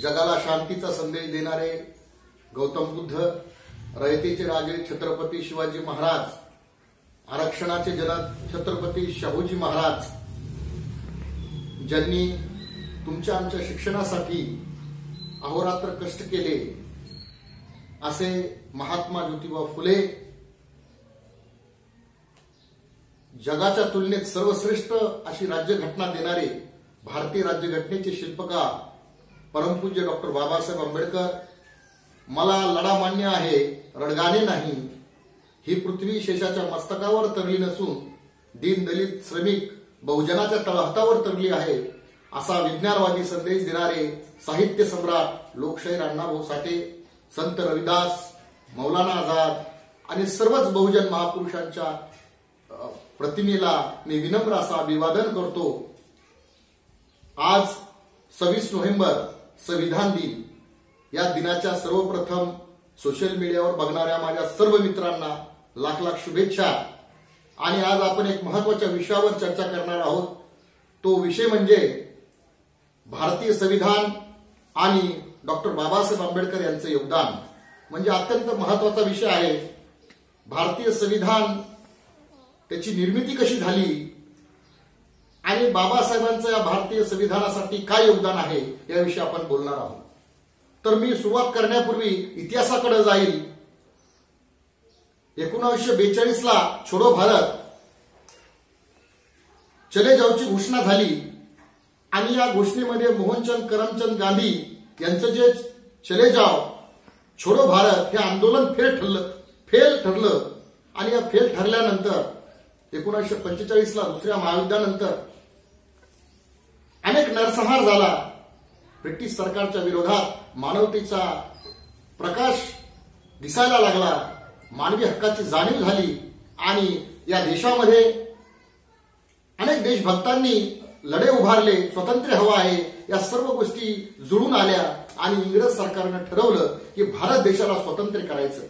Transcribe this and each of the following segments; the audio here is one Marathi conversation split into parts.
जगाला शांतीचा संदेश देणारे गौतम बुद्ध, रयतेचे राजे छत्रपती शिवाजी महाराज, आरक्षणाचे जनक छत्रपती शाहूजी महाराज, ज्यांनी तुमच्या आमच्या शिक्षणासाठी अहोरात्र कष्ट केले, असे महात्मा ज्योतिबा फुले, जगाच्या तुलनेत सर्वश्रेष्ठ अशी राज्यघटना देणारे भारतीय राज्यघटनेचे शिल्पकार परमपूज्य डॉक्टर बाबासाहेब आंबेडकर, मला लढा मान्य आहे, रडगाणे नाही, ही पृथ्वी शेषाच्या मस्तकावर तरली नसून दीन दलित श्रमिक बहुजनाच्या तळहातावर तरली आहे, असा विज्ञानवादी संदेश देणारे साहित्य सम्राट लोकशाहीर अण्णाभाऊ साठे, संत रविदास, मौलाना आझाद आणि सर्वच बहुजन महापुरुषांच्या प्रतिमेला मी विनम्र असा अभिवादन करतो। आज 26 नोव्हेंबर संविधान दिन, या दिनाच्या सर्वप्रथम सोशल मीडियावर बघणाऱ्या माझ्या सर्व मित्रांना लाख लाख शुभेच्छा। आणि आज आपण एक महत्त्वाच्या विषयावर चर्चा करणार आहोत। तो विषय म्हणजे भारतीय संविधान आणि डॉक्टर बाबासाहेब आंबेडकर यांचे योगदान। म्हणजे अत्यंत महत्त्वाचा विषय आहे। भारतीय संविधान, त्याची निर्मिती कशी झाली आणि बाबासाहेबांचं या भारतीय संविधानासाठी काय योगदान आहे, याविषयी आपण बोलणार आहोत। तर मी सुरुवात करण्यापूर्वी इतिहासाकडे जाईल। 1942 ला छोडो भारत चले जाओची घोषणा झाली आणि या घोषणेमध्ये मोहनचंद करमचंद गांधी यांचं जे चले जाओ छोडो भारत हे आंदोलन फेल ठरलं आणि या फेल ठरल्यानंतर 1945 ला दुसऱ्या महायुद्धानंतर अनेक नरसंहार झाला। ब्रिटिश सरकारच्या विरोधात मानवतेचा प्रकाश दिसायला लागला, मानवी हक्काची जाणीव झाली आणि या देशामध्ये अनेक देशभक्तांनी लढे उभारले, स्वातंत्र्य हवं आहे, या सर्व गोष्टी जुळून आल्या आणि इंग्रज सरकारने ठरवलं की भारत देशाला स्वातंत्र्य करायचं।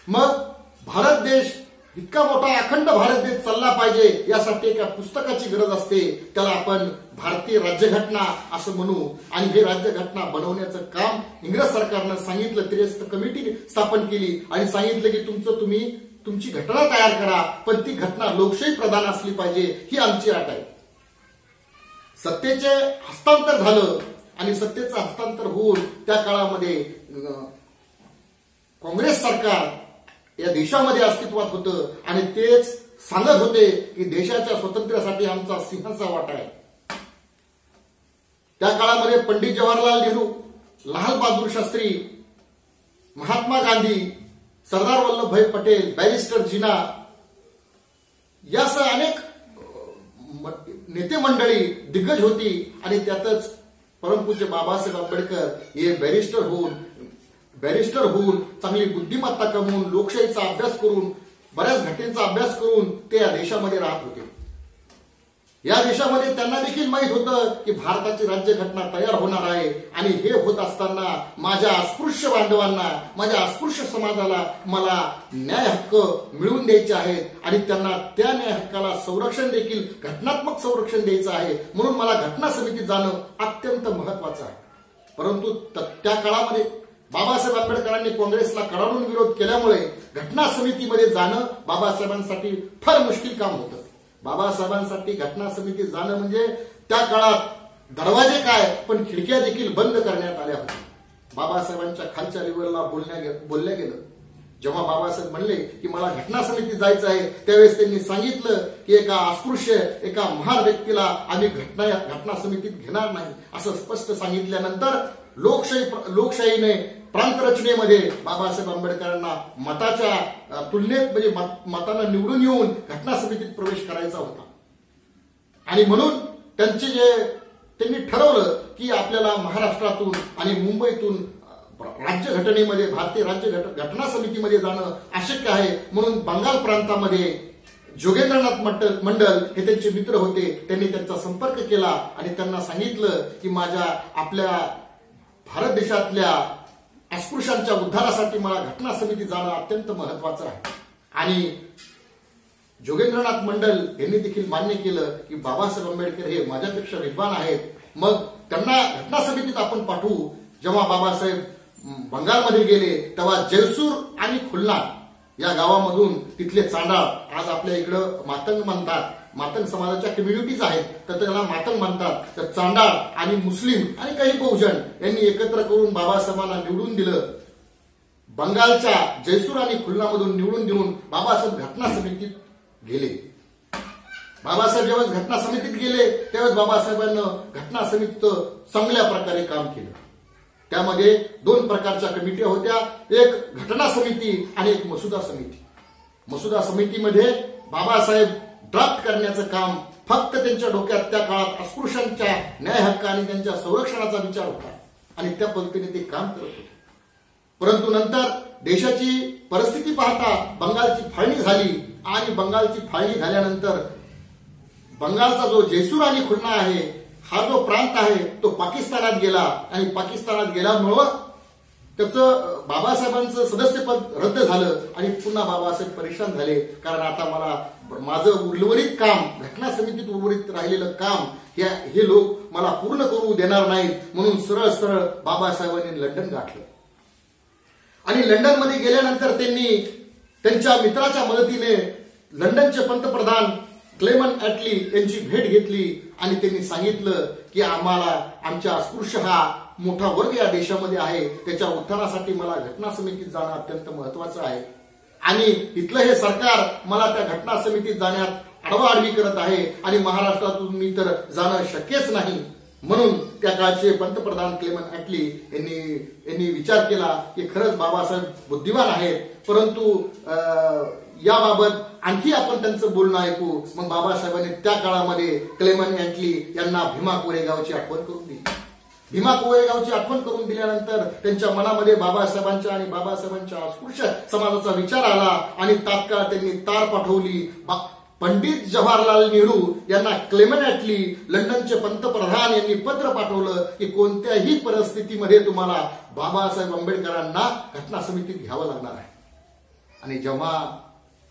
मग भारत देश इतका मोठा अखंड भारत देश चालला पाहिजे, यासाठी एका पुस्तकाची गरज असते, त्याला आपण भारतीय राज्यघटना असं म्हणू। आणि हे राज्यघटना बनवण्याचं काम इंग्रज सरकारनं सांगितलं, 63 कमिटी स्थापन केली आणि सांगितलं की तुमची घटना तयार करा, पण ती घटना लोकशाही प्रधान असली पाहिजे, ही आमची अट आहे। सत्तेचे हस्तांतर झालं आणि सत्तेचं हस्तांतर होऊन त्या काळामध्ये काँग्रेस सरकार या देशामध्ये अस्तित्वात होतं आणि तेच सांगत होते की देशाच्या स्वातंत्र्यासाठी आमचा सिंहाचा वाटा आहे। त्या काळामध्ये पंडित जवाहरलाल नेहरू, लाल बहादूर शास्त्री, महात्मा गांधी, सरदार वल्लभभाई पटेल, बॅरिस्टर जिना यासह अनेक नेते मंडळी दिग्गज होती आणि त्यातच परमपूज्य बाबासाहेब आंबेडकर हे बॅरिस्टर होऊन चांगली बुद्धिमत्ता कमवून, लोकशाहीचा अभ्यास करून, बऱ्याच घटनेचा अभ्यास करून ते या देशामध्ये राहत होते। या देशामध्ये त्यांना देखील माहित होतं की भारताची राज्यघटना तयार होणार आहे आणि हे होत असताना माझ्या अस्पृश्य बांधवांना, माझ्या अस्पृश्य समाजाला मला न्याय हक्क मिळवून द्यायचे आहेत आणि त्यांना त्या न्याय हक्काला संरक्षण देखील, घटनात्मक संरक्षण द्यायचं आहे, म्हणून मला घटना समितीत जाणं अत्यंत महत्वाचं आहे। परंतु त्या काळामध्ये बाबासाहेब आंबेडकरांनी काँग्रेसला कडाडून विरोध केल्यामुळे घटना समितीमध्ये जाणं बाबासाहेबांसाठी फार मुश्किल काम होतं। बाबासाहेबांसाठी घटना समितीत जाणं म्हणजे त्या काळात दरवाजे काय पण खिडक्या देखील बंद करण्यात आल्या होत्या। बाबासाहेबांच्या खालच्या लेवलला बोलल्या गेलं। जेव्हा बाबासाहेब म्हणले की मला घटना समितीत जायचं आहे, त्यावेळेस त्यांनी सांगितलं की एका अस्पृश्य, एका महान व्यक्तीला आम्ही घटना समितीत घेणार नाही, असं स्पष्ट सांगितल्यानंतर लोकशाहीने प्रांतरचनेमध्ये बाबासाहेब आंबेडकरांना मताच्या तुलनेत म्हणजे मतांना निवडून येऊन घटना समितीत प्रवेश करायचा होता। आणि म्हणून त्यांनी ठरवलं की आपल्याला महाराष्ट्रातून आणि मुंबईतून राज्यघटनेमध्ये, भारतीय घटना समितीमध्ये जाणं अशक्य आहे। म्हणून बंगाल प्रांतामध्ये जोगेंद्रनाथ मंडल हे त्यांचे मित्र होते, त्यांनी त्यांचा संपर्क केला आणि त्यांना सांगितलं की आपल्या भारत देशातल्या अस्पृश्यांच्या उद्धारासाठी मला घटना समितीत जाणं अत्यंत महत्वाचं आहे। आणि जोगेंद्रनाथ मंडल यांनी देखील मान्य केलं की बाबासाहेब आंबेडकर हे माझ्यापेक्षा विद्वान आहेत, मग त्यांना घटना समितीत आपण पाठवू. जेव्हा बाबासाहेब बंगालमध्ये गेले तेव्हा जयसूर आणि खुलना या गावामधून तिथले चांडाळ, आज आपल्या इकडं मातंग म्हणतात, मातंग समाजाच्या कम्युनिटीज आहेत तर त्याला मातंग म्हणतात, तर चांडाळ आणि मुस्लिम आणि काही बहुजन यांनी एकत्र करून बाबासाहेबांना निवडून दिलं. बंगालच्या जयसूर आणि खुलनामधून निवडून देऊन बाबासाहेब घटना समितीत गेले. बाबासाहेब जेव्हा घटना समितीत गेले त्यावेळेस बाबासाहेबांना घटना समितीचं चांगल्या प्रकारे काम केलं. त्यामध्ये 2 प्रकारच्या कमिट्या होत्या, एक घटना समिती आणि एक मसुदा समिती. मसुदा समितीमध्ये बाबासाहेब ड्राफ्ट करण्याचं काम, फक्त त्यांच्या डोक्यात त्या काळात अस्पृश्यांच्या न्याय हक्क आणि त्यांच्या संरक्षणाचा विचार होता आणि त्या पद्धतीने ते काम करत होते. परंतु नंतर देशाची परिस्थिती पाहता बंगालची फाळणी झाली आणि बंगालची फाळणी झाल्यानंतर बंगालचा जो जयसूर आणि खुलना आहे हा जो प्रांत आहे तो पाकिस्तानात गेला आणि पाकिस्तानात गेल्यामुळं त्याचं बाबासाहेबांचं सदस्यपद रद्द झालं आणि पुन्हा बाबासाहेब परेशान झाले. कारण आता मला माझं उर्वरित काम, घटना समितीत उर्वरित राहिलेलं काम हे लोक मला पूर्ण करू देणार नाहीत, म्हणून सरळ सरळ बाबासाहेबांनी लंडन गाठलं. आणि लंडनमध्ये गेल्यानंतर त्यांनी त्यांच्या मित्राच्या मदतीने लंडनचे पंतप्रधान क्लेमन ॲटली यांची भेट घेतली आणि त्यांनी सांगितलं की आम्हाला आमच्या अस्पृश्य हा मोठा वर्ग या देशामध्ये आहे, त्याच्या उत्थानासाठी मला घटना समितीत जाणं अत्यंत महत्वाचं आहे आणि इथलं हे सरकार मला त्या घटना समितीत जाण्यात आडवाआडवी करत आहे आणि महाराष्ट्रातून मी तर जाणं शक्यच नाही. म्हणून त्या काळचे पंतप्रधान क्लेमन ॲटली यांनी विचार केला की खरंच बाबासाहेब बुद्धिमान आहेत, परंतु याबाबत आणखी आपण त्यांचं बोलणं ऐकू. मग बाबासाहेबांनी त्या काळामध्ये क्लेमन ॲटली यांना भीमा कोरेगावची आठवण करून दिली. भीमा कोरेगावची आठवण करून दिल्यानंतर त्यांच्या मनामध्ये बाबासाहेबांच्या आणि बाबासाहेबांच्या अस्पृश्य समाजाचा विचार आला आणि तात्काळ त्यांनी तार पाठवली. पंडित जवाहरलाल नेहरू यांना क्लेमन ॲटली लंडनचे पंतप्रधान यांनी पत्र पाठवलं की कोणत्याही परिस्थितीमध्ये तुम्हाला बाबासाहेब आंबेडकरांना घटना समितीत घ्यावं लागणार आहे. आणि जेव्हा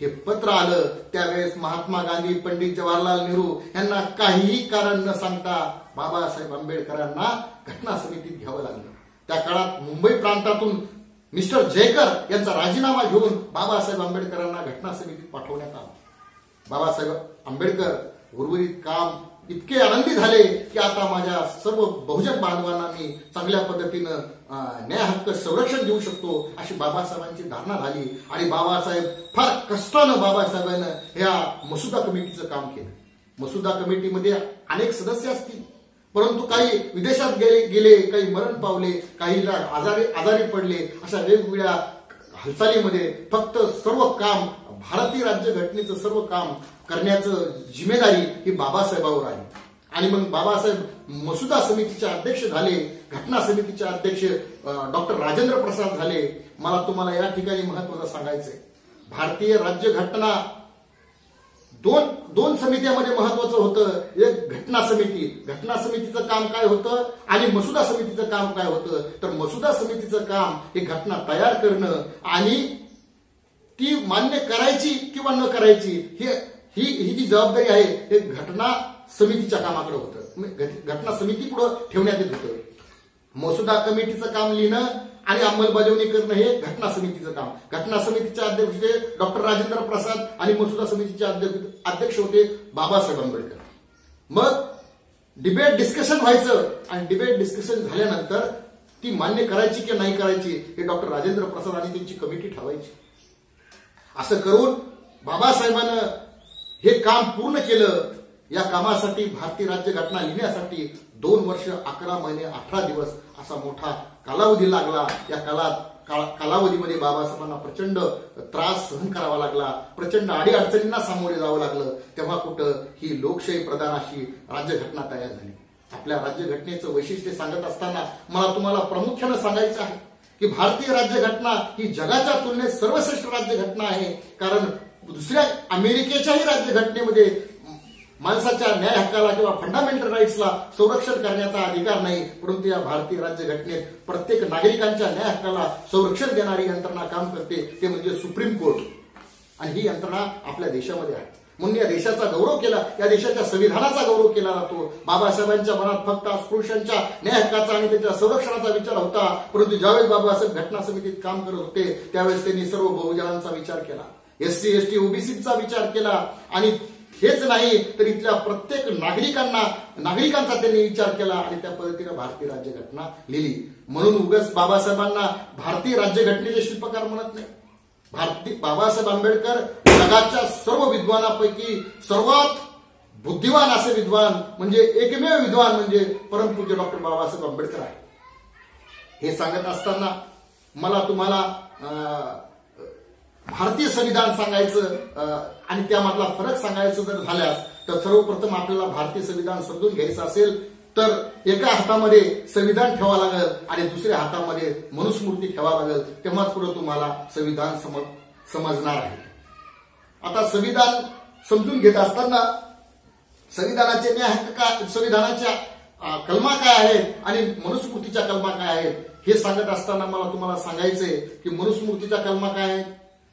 हे पत्र आलं त्यावेळेस महात्मा गांधी, पंडित जवाहरलाल नेहरू यांना काहीही कारण न सांगता बाबासाहेब आंबेडकरांना घटना समितीत घ्यावं लागलं. त्या काळात मुंबई प्रांतातून मिस्टर जयकर यांचा राजीनामा घेऊन बाबासाहेब आंबेडकरांना घटना समितीत पाठवण्यात आलं. बाबासाहेब आंबेडकर उर्वरित काम इतके आनंदी झाले की आता माझ्या सर्व बहुजन बांधवांना मी चांगल्या पद्धतीनं न्याय हक्क संरक्षण देऊ शकतो अशी बाबासाहेबांची धारणा झाली आणि बाबासाहेब फार कष्टानं बाबासाहेबांना या मसुदा कमिटीचं काम केलं. मसुदा कमिटीमध्ये अनेक सदस्य असतील, परंतु काही विदेशात गेले, काही मरण पावले, काही आजारी पडले, अशा वेगवेगळ्या हालचालीमध्ये फक्त सर्व काम भारतीय राज्यघटनेचं सर्व काम करण्याचं जिम्मेदारी ही बाबासाहेबांवर आली. आणि मग बाबासाहेब मसुदा समितीचे अध्यक्ष झाले, घटना समितीचे अध्यक्ष डॉक्टर राजेंद्र प्रसाद झाले. मला तुम्हाला या ठिकाणी महत्वाचं सांगायचंय, भारतीय राज्यघटना दोन समित्यामध्ये महत्वाचं होतं. एक घटना समिती, घटना समितीचं काम काय होतं आणि मसुदा समितीचं काम काय होतं. तर मसुदा समितीचं काम हे घटना तयार करणं आणि ती मान्य करायची किंवा न करायची ही जी जबाबदारी आहे हे घटना समितीच्या कामाकडे होतं, घटना समिती पुढे ठेवण्यात येत होतं. मसुदा कमिटीचं काम लिहिणं आणि अंमलबजावणी करणं हे घटना समितीचं काम. घटना समितीचे अध्यक्ष होते डॉक्टर राजेंद्र प्रसाद आणि मसुदा समितीचे अध्यक्ष होते बाबासाहेब आंबेडकर. मग डिबेट डिस्कशन व्हायचं आणि डिबेट डिस्कशन झाल्यानंतर ती मान्य करायची की नाही करायची हे डॉक्टर राजेंद्र प्रसाद आणि त्यांची कमिटी ठरवायची. असं करून बाबासाहेबांना हे काम पूर्ण केलं. या कामासाठी भारतीय राज्यघटना लिहिण्यासाठी 2 वर्ष 11 महिने 18 दिवस असा मोठा कालावधी लागला. या कालावधीमध्ये बाबासाहेबांना प्रचंड त्रास सहन करावा लागला, प्रचंड अडीअडचणींना सामोरे जावं लागलं. तेव्हा कुठं ही लोकशाही प्रधान अशी राज्यघटना तयार झाली. आपल्या राज्यघटनेचं वैशिष्ट्य सांगत असताना मला तुम्हाला प्रामुख्यानं सांगायचं आहे की भारतीय राज्यघटना ही जगाच्या तुलनेत सर्वश्रेष्ठ राज्यघटना आहे. कारण दुसऱ्या अमेरिकेच्याही राज्यघटनेमध्ये माणसाच्या न्याय हक्काला किंवा फंडामेंटल राईट्सला संरक्षण करण्याचा अधिकार नाही, परंतु या भारतीय राज्यघटनेत प्रत्येक नागरिकांच्या न्याय हक्काला संरक्षण देणारी यंत्रणा काम करते, ते म्हणजे सुप्रीम कोर्ट. आणि ही यंत्रणा आपल्या देशामध्ये आहे. म्हणून या देशाचा गौरव केला, या देशाच्या संविधानाचा गौरव केला जातो. बाबासाहेबांच्या मनात फक्त अस्पृश्यांच्या न्याय हक्काचा आणि त्याच्या संरक्षणाचा विचार होता, परंतु ज्यावेळेस बाबासाहेब घटना समितीत काम करत होते त्यावेळेस त्यांनी सर्व बहुजनांचा विचार केला, SC ST OBCचा विचार केला. आणि हेच नाही तर इथल्या प्रत्येक नागरिकांचा त्यांनी विचार केला आणि त्या पद्धतीने भारतीय राज्यघटना लिहिली. म्हणून उगाच बाबासाहेबांना भारतीय राज्यघटनेचे शिल्पकार म्हणत नाही. बाबासाहेब आंबेडकर जगाच्या सर्व विद्वानापैकी सर्वात बुद्धिवान असे विद्वान म्हणजे एकमेव विद्वान म्हणजे परमपूज्य डॉक्टर बाबासाहेब आंबेडकर आहे. हे सांगत असताना मला तुम्हाला भारतीय संविधान सांगायचं आणि त्यामधला फरक सांगायचं जर झाल्यास तर सर्वप्रथम आपल्याला भारतीय संविधान समजून घ्यायचं असेल तर एका हातामध्ये संविधान ठेवा लागेल आणि दुसऱ्या हातामध्ये मनुस्मृती ठेवा लागेल, तेव्हाच पुढे तुम्हाला संविधान समजणार आहे. आता संविधान समजून घेत असताना संविधानाचे न्याय हक्क काय, संविधानाच्या कलमा काय आहेत आणि मनुस्मृतीच्या कलमा काय आहेत हे सांगत असताना मला तुम्हाला सांगायचंय की मनुस्मृतीच्या कलमा काय आहेत.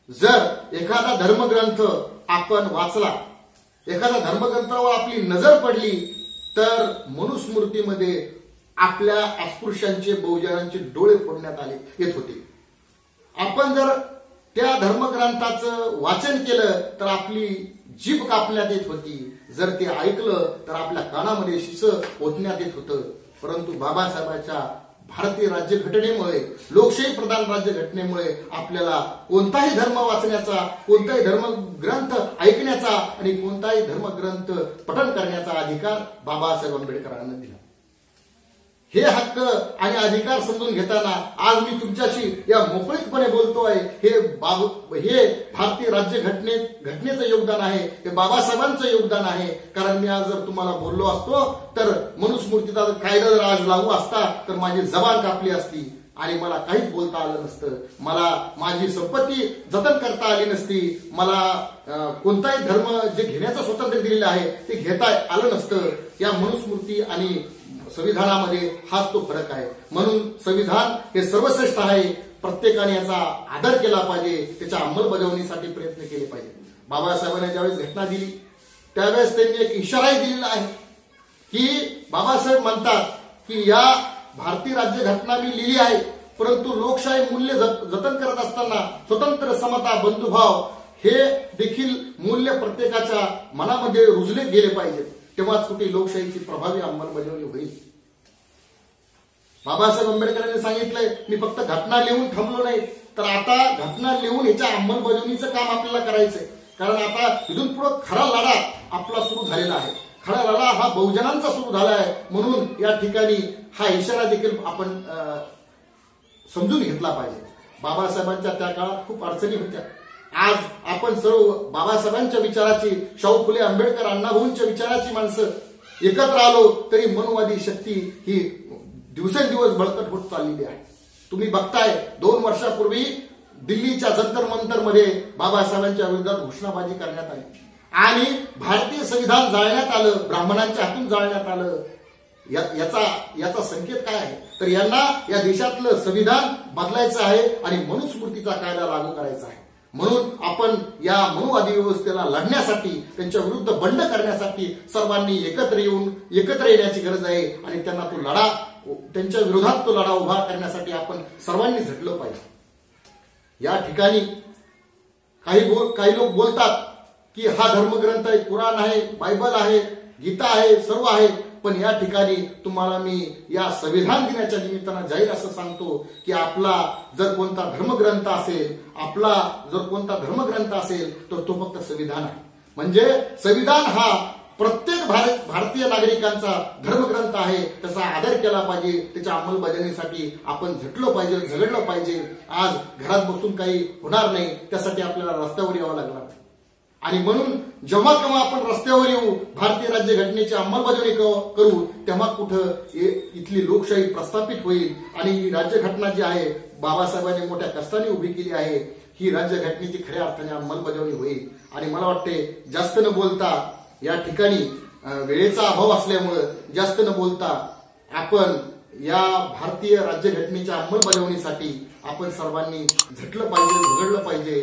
जर एखादा धर्मग्रंथ आपण वाचला, एखाद्या धर्मग्रंथावर आपली नजर पडली तर मनुस्मृतीमध्ये आपल्या अस्पृश्यांचे बहुजनांचे डोळे फोडण्यात येत होते. आपण जर त्या धर्मग्रंथाचं वाचन केलं तर आपली जीभ कापण्यात येत होती, जर ते ऐकलं तर आपल्या कानामध्ये शिस ओतण्यात येत होतं. परंतु बाबासाहेबांच्या भारतीय राज्यघटनेमुळे, लोकशाही प्रधान राज्यघटनेमुळे आपल्याला कोणताही धर्म वाचण्याचा, कोणताही धर्मग्रंथ ऐकण्याचा आणि कोणताही धर्मग्रंथ पठण करण्याचा अधिकार बाबासाहेब आंबेडकरांना दिला. हे हक्क आणि अधिकार समजून घेताना आज मी तुमच्याशी या मोकळीकपणे बोलतोय. हे भारतीय राज्यघटनेचं योगदान आहे, हे बाबासाहेबांचं योगदान आहे. कारण मी आज जर तुम्हाला बोललो असतो तर मनुस्मृतीचा कायदा जर आज लागू असता तर माझी जबान कापली असती आणि मला काहीच बोलता आलं नसतं, मला माझी संपत्ती जतन करता आली नसती, मला कोणताही धर्म जे घेण्याचं स्वातंत्र्य दिलेलं आहे ते घेता आलं नसतं. या मनुस्मृती आणि संविधानामध्ये हाच तो फरक आहे. म्हणून संविधान हे सर्वश्रेष्ठ आहे, प्रत्येकाने याचा आदर केला पाहिजे, त्याच्या अंमलबजावणीसाठी प्रयत्न केले पाहिजे. बाबासाहेबांनी ज्यावेळेस घटना दिली त्यावेळेस त्यांनी एक इशाराही दिलेला आहे की बाबासाहेब म्हणतात की या भारतीय राज्यघटना मी लिहिली आहे, परंतु लोकशाही मूल्य जतन करत असताना स्वतंत्र, समता, बंधुभाव हे देखील मूल्य प्रत्येकाच्या मनामध्ये रुजले गेले पाहिजेत, तेव्हाच कुठे लोकशाहीची प्रभावी अंमलबजावणी होईल. बाबासाहेब आंबेडकरांनी सांगितलंय मी फक्त घटना लिहून थांबलो नाही, तर आता घटना लिहून याच्या अंमलबजावणीचं काम आपल्याला करायचंय. कारण आता इथून पुढे खरा लढा आपला सुरू झालेला आहे, खरा लढा हा बहुजनांचा सुरू झाला आहे. म्हणून या ठिकाणी हा इशारा देखील आपण समजून घेतला पाहिजे. बाबासाहेबांच्या त्या काळात खूप अडचणी होत्या. आज आपण सर्व बाबासाहेबांच्या विचाराची, शाहू फुले आंबेडकर अण्णाभाऊंच्या विचाराची माणसं एकत्र आलो तरी मनवादी शक्ती ही दिवसेंदिवस बळकट होत चाललेली आहे. तुम्ही बघताय 2 वर्षापूर्वी दिल्लीच्या जंतर मंतर मध्ये बाबासाहेबांच्या विरोधात घोषणाबाजी करण्यात आली आणि भारतीय संविधान जाळण्यात आलं, ब्राह्मणांच्या हातून जाळण्यात आलं. याचा संकेत काय आहे तर यांना या देशातलं संविधान बदलायचं आहे आणि मनुस्मृतीचा कायदा लागू करायचा आहे. म्हणून आपण या मनुवादी व्यवस्थेला लढण्यासाठी, त्यांच्या विरुद्ध बंड करण्यासाठी सर्वांनी एकत्र येण्याची गरज आहे आणि त्यांना तो लढा, त्यांच्या विरोधात तो लढा उभा करण्यासाठी आपण सर्वांनी झटलं पाहिजे. या ठिकाणी काही लोक बोलतात की हा धर्मग्रंथ आहे, कुराण आहे, बायबल आहे, गीता आहे, सर्व आहे. पण या ठिकाणी तुम्हाला मी या संविधान दिनाच्या निमित्तानं जाहीर असं सांगतो की आपला जर कोणता धर्मग्रंथ असेल तर तो फक्त संविधान आहे. म्हणजे संविधान हा प्रत्येक भारतीय नागरिकांचा धर्मग्रंथ आहे, त्याचा आदर केला पाहिजे, त्याच्या अंमलबजावणीसाठी आपण झटलो पाहिजे, झगडलं पाहिजे. आज घरात बसून काही होणार नाही, त्यासाठी आपल्याला रस्त्यावर यावं लागणार. आणि म्हणून जेव्हा केव्हा आपण रस्त्यावर येऊ, भारतीय राज्यघटनेची अंमलबजावणी करू, तेव्हा कुठं इथली लोकशाही प्रस्थापित होईल आणि ही राज्यघटना जी आहे बाबासाहेबांनी मोठ्या कष्टाने उभी केली आहे, ही राज्यघटनेची खऱ्या अर्थाने अंमलबजावणी होईल. आणि मला वाटते जास्त न बोलता, या ठिकाणी वेळेचा अभाव असल्यामुळे जास्त न बोलता आपण या भारतीय राज्यघटनेच्या अंमलबजावणीसाठी आपण सर्वांनी झटलं पाहिजे, झगडलं पाहिजे.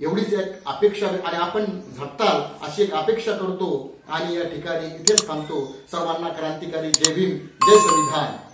एवढीच एक अपेक्षा आणि आपण झटताल अशी एक अपेक्षा करतो आणि या ठिकाणी इथेच थांबतो. सर्वांना क्रांतिकारी जय भीम, जय संविधान.